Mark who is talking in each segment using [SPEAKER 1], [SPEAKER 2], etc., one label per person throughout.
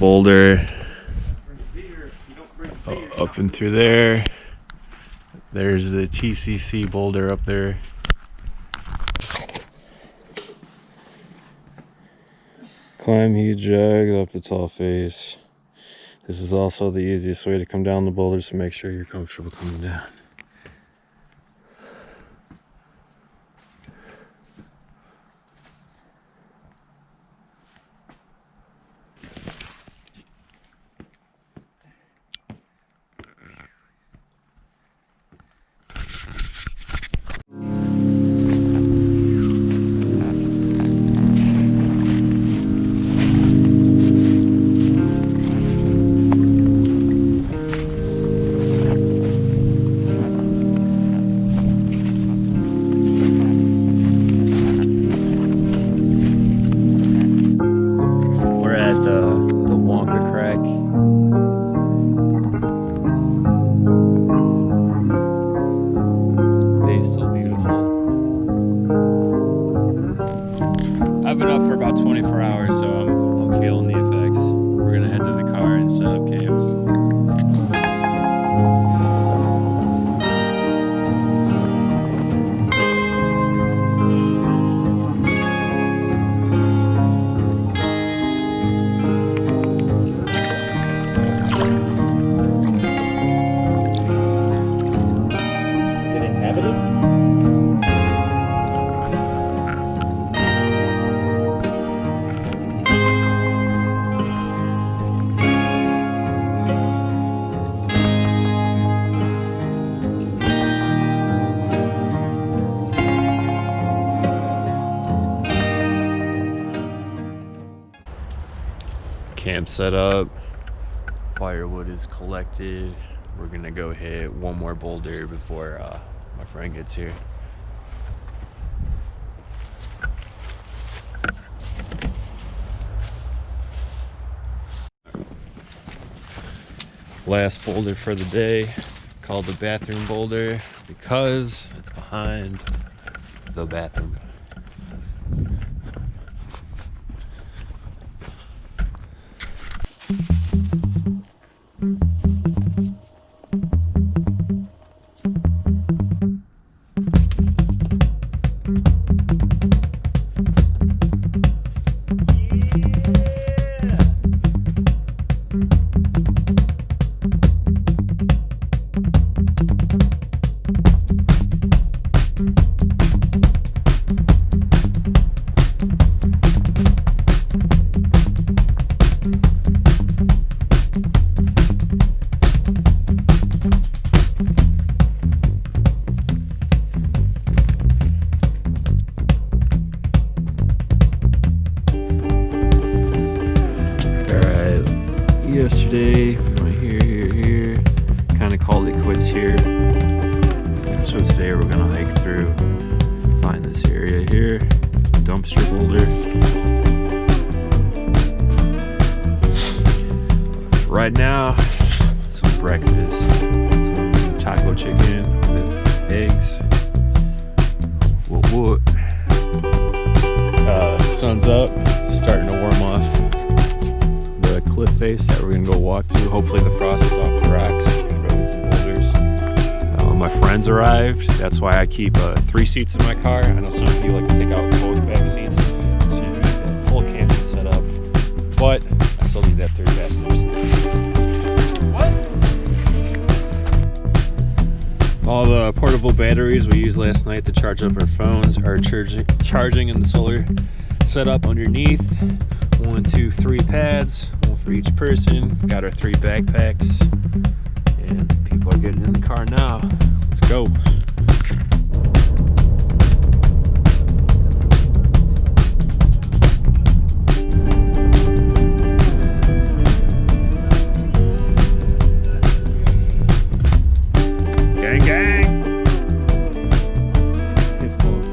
[SPEAKER 1] Boulder. Up and through there. There's the TCC Boulder up there. Climb huge jug up the tall face. This is also the easiest way to come down the boulder, so make sure you're comfortable coming down. I've been up for about 24 hours, so I'm feeling the effects. We're gonna head to the car and set up camp.
[SPEAKER 2] Is it inhabited?
[SPEAKER 1] Camp set up, firewood is collected. We're gonna go hit one more boulder before my friend gets here. Last boulder for the day, called the bathroom boulder because it's behind the bathroom. Yesterday, we went here, kind of called it quits here. So today we're gonna hike through, find this area here, dumpster boulder. Right now, some breakfast, some taco chicken with eggs. What? Sun's up, starting to warm off. Cliff face that we're gonna go walk to. Hopefully the frost is off the rocks. We're gonna go to some boulders. My friends arrived. That's why I keep 3 seats in my car. I know some of you like to take out both back seats, so you can get that full camping set up. But I still need that third passenger. What? All the portable batteries we used last night to charge up our phones are charging in the solar setup underneath. 1, 2, 3 pads, one for each person. Got our 3 backpacks, and people are getting in the car now. Let's go. Gang, gang. It's close.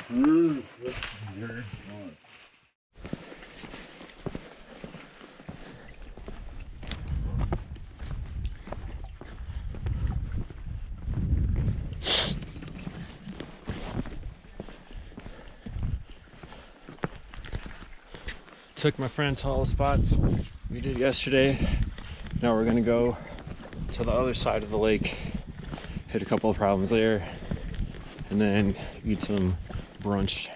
[SPEAKER 1] Took my friend to all the spots we did yesterday. Now we're gonna go to the other side of the lake, hit a couple of problems there, and then eat some brunch.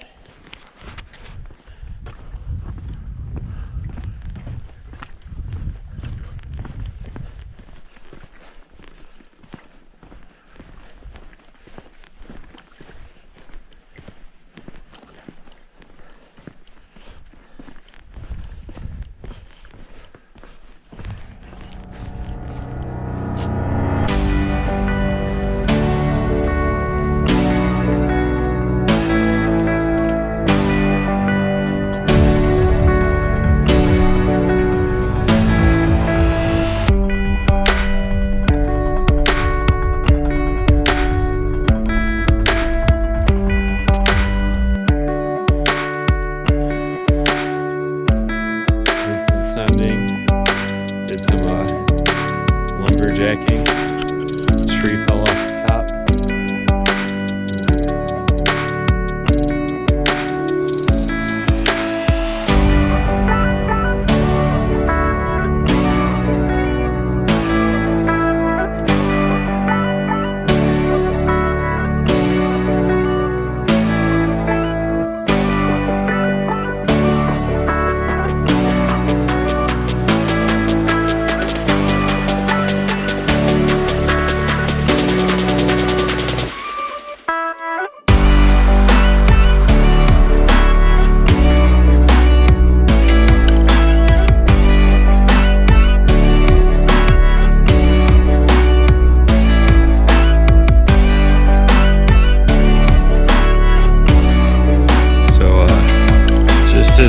[SPEAKER 1] Lumberjacking. Tree fell off the top.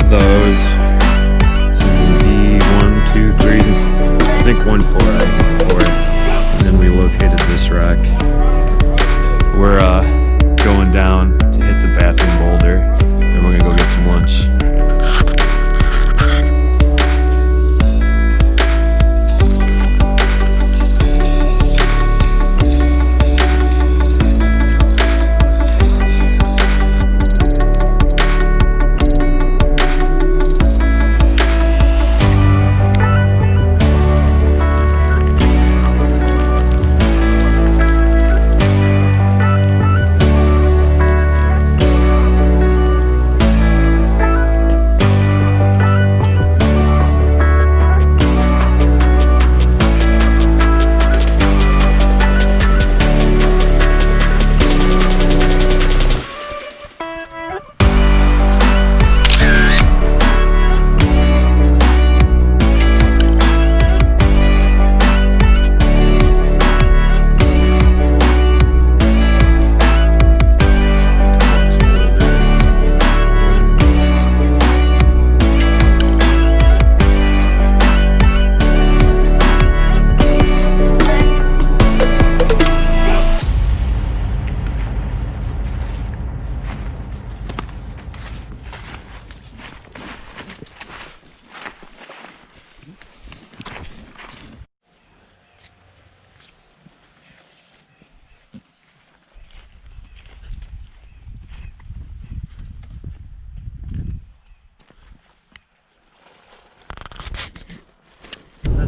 [SPEAKER 1] Those some D1, 2, 3, I think 1, 4, and then we located this rock. We're going down to hit the bathroom boulder, and we're gonna go get some lunch.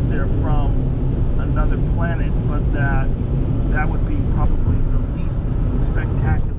[SPEAKER 3] They're from another planet, but that would be probably the least spectacular